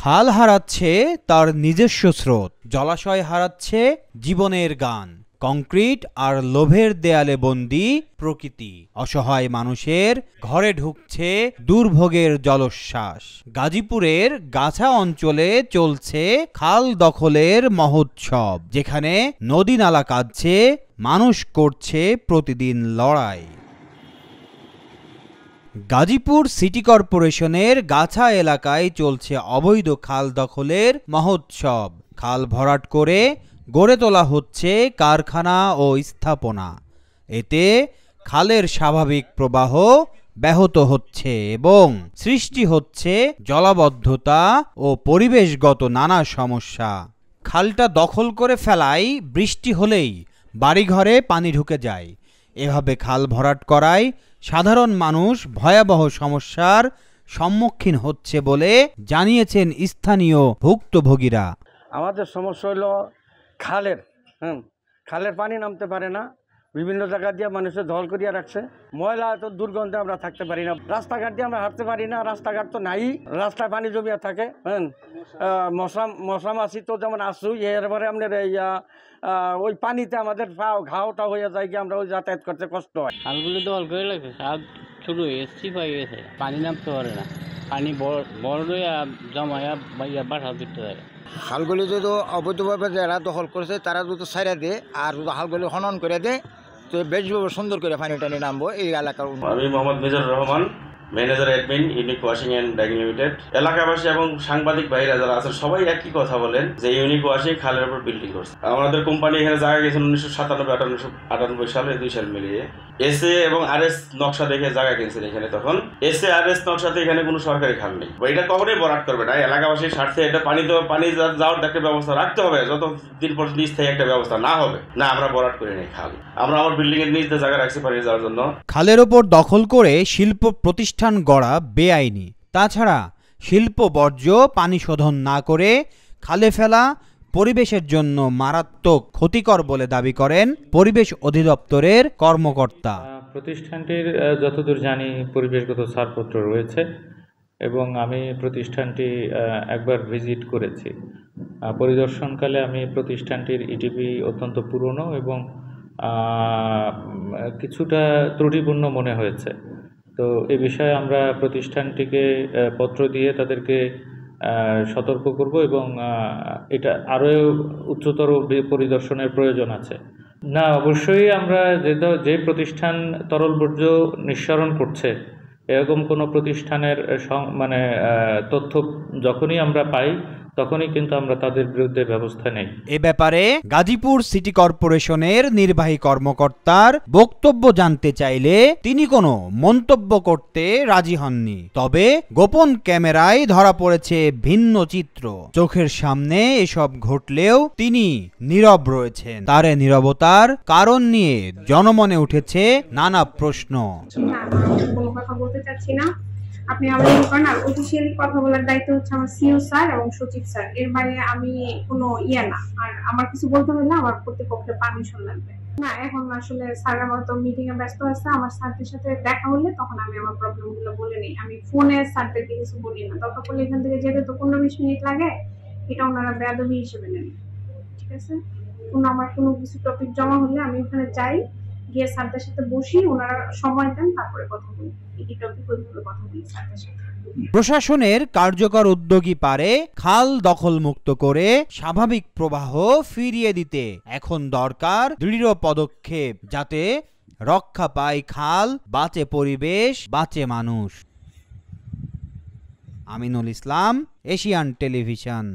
খাল হারাচ্ছে তার নিজস্ব স্রোত, জলাশয় হারাচ্ছে জীবনের গান, কংক্রিট আর লোভের দেয়ালে বন্দী প্রকৃতি, অসহায় মানুষের ঘরে ঢুকছে দুর্ভোগের জলোচ্ছ্বাস। গাজীপুরের গাছা অঞ্চলে চলছে খাল দখলের মহোৎসব, যেখানে নদী নালা কাঁদছে, মানুষ করছে প্রতিদিন লড়াই। গাজীপুর সিটি কর্পোরেশনের গাছা এলাকায় চলছে অবৈধ খাল দখলের মহোৎসব। খাল ভরাট করে গড়ে তোলা হচ্ছে কারখানা ও স্থাপনা। এতে খালের স্বাভাবিক প্রবাহ ব্যাহত হচ্ছে এবং সৃষ্টি হচ্ছে জলাবদ্ধতা ও পরিবেশগত নানা সমস্যা। খালটা দখল করে ফেলায় বৃষ্টি হলেই বাড়িঘরে পানি ঢুকে যায়। এভাবে খাল ভরাট করায় সাধারণ মানুষ ভয়াবহ সমস্যার সম্মুখীন হচ্ছে বলে জানিয়েছেন স্থানীয় ভুক্তভোগীরা। আমাদের সমস্যা হলো খালের পানি নামতে পারে না, বিভিন্ন জায়গা দিয়ে মানুষের দখল করিয়া রাখছে। ময়লা তো দুর্গন্ধে আমরা থাকতে পারি না, রাস্তাঘাট দিয়ে আমরা হাঁটতে পারি না, রাস্তাঘাট তো নাই, রাস্তায় পানি জমিয়া থাকে। মশা মাছি তো যেমন আসুই, এরপরে আপনার ওই পানিতে আমাদের ঘাওটা হয়ে যায়, গিয়ে আমরা ওই যাতায়াত করতে কষ্ট হয়। খালগুলো দখল করে লাগছে, খাল ছোট এসছি পাই গেছে, পানি নামতে পারে না, পানি বড় হয়ে জমায়া বাসা দিতে যায়। খালগুলি যদি অবৈধভাবে যারা দখল করেছে তারা যদি ছাইরা দেয় আর যদি খালগুলি খনন করে দেয় তো বেশভাবে সুন্দর করে পানি টানি নামবো এই এলাকার। আমি Mohammad Mizanur Rahman, manager admin unique washing and dyeing limited. এলাকাবাসী এবং সাংবাদিক ভাইরা যারা আছেন সবাই একই কথা বলেন যে ইউনিক ওয়াশিং খালের উপর বিল্ডিং করছে। আমাদের কোম্পানি এখানে জায়গা গেছেন 1997-98 সালে, 2 সাল মিলিয়ে। এসএ এবং আরএস নকশা দেখে জায়গা কিনছেন এখানে। তখন এসএ আরএস নকশাতে এখানে কোনো সরকারি খাল নেই। এটা কখনোই বরাদ করবে না। এলাকাবাসীর স্বার্থে এটা পানি যাওয়ার একটা ব্যবস্থা রাখতে হবে। যতদিন পর্যন্ত স্থায়ী একটা ব্যবস্থা না হবে, না আমরা বরাদ করে নেই খাল। আমরা আমার বিল্ডিং এর নিচে জায়গা রাখছি পানি যাওয়ার জন্য। খালের ওপর দখল করে শিল্প প্রতিষ্ঠান গড়া বেআইনি। তাছাড়া শিল্প বর্জ্য পানি শোধন না করে খালে ফেলা পরিবেশের জন্য মারাত্মক ক্ষতিকর বলে দাবি করেন পরিবেশ অধিদপ্তরের কর্মকর্তা। প্রতিষ্ঠানটির যতদূর জানি পরিবেশগত ছাড়পত্র রয়েছে এবং আমি প্রতিষ্ঠানটি একবার ভিজিট করেছি। পরিদর্শনকালে আমি প্রতিষ্ঠানটির ইটিপি অত্যন্ত পুরনো এবং কিছুটা ত্রুটিপূর্ণ মনে হয়েছে। তো এ বিষয়ে আমরা প্রতিষ্ঠানটিকে পত্র দিয়ে তাদেরকে সতর্ক করব এবং এটা আরও উচ্চতর পরিদর্শনের প্রয়োজন আছে। না, অবশ্যই আমরা যে প্রতিষ্ঠান তরল বর্জ্য নিঃসরণ করছে এরকম কোনো প্রতিষ্ঠানের তথ্য যখনই আমরা পাই তখনই কিন্তু আমরা তাদের বিরুদ্ধে ব্যবস্থা নেই। এ ব্যাপারে গাজীপুর সিটি কর্পোরেশনের নির্বাহী কর্মকর্তার বক্তব্য জানতে চাইলে তিনি কোনো মন্তব্য করতে রাজি হননি। তবে গোপন ক্যামেরায় ধরা পড়েছে ভিন্ন চিত্র। চোখের সামনে এসব ঘটলেও তিনি নীরব রয়েছেন। তার নীরবতার কারণ নিয়ে জনমনে উঠেছে নানা প্রশ্ন। কোনো কথা বলতে চাচ্ছি না, আপনি আবেদন করেন। আর অফিসিয়ালি কথা বলার দায়িত্ব হচ্ছে আমার সিইও স্যার এবং সচিব স্যার। এর বাইরে আমি কোনো না। আর আমার কিছু বলতে হলে আমার কর্তৃপক্ষের পারমিশন লাগবে। না, এখন আসলে স্যাররা হয়তো মিটিং এ ব্যস্ত আছে। আমার স্যারদের সাথে দেখা হলে তখন আমি আমার প্রবলেম গুলো বলে নিই। আমি ফোনে স্যারদেরকে কিছু বলি না। দরকার পড়লে এখান থেকে যেতে তো 15-20 মিনিট লাগে, এটা ওনারা বেয়াদবি হিসেবে নেন। ঠিক আছে, আমার কোনো কিছু টপিক জমা হলে আমি ওখানে যাই, গিয়ে স্যারদের সাথে বসি, ওনারা সময় দেন, তারপরে কথা বলি। এই টপিক ওইভাবে কথা বলি স্যারদের সাথে। প্রশাসনের কার্যকর উদ্যোগই পারে খাল দখল মুক্ত করে স্বাভাবিক প্রবাহ ফিরিয়ে দিতে। এখন দরকার দৃঢ় পদক্ষেপ, যাতে রক্ষা পায় খাল, বাঁচে পরিবেশ, বাঁচে মানুষ। Aminul Islam, Asian television.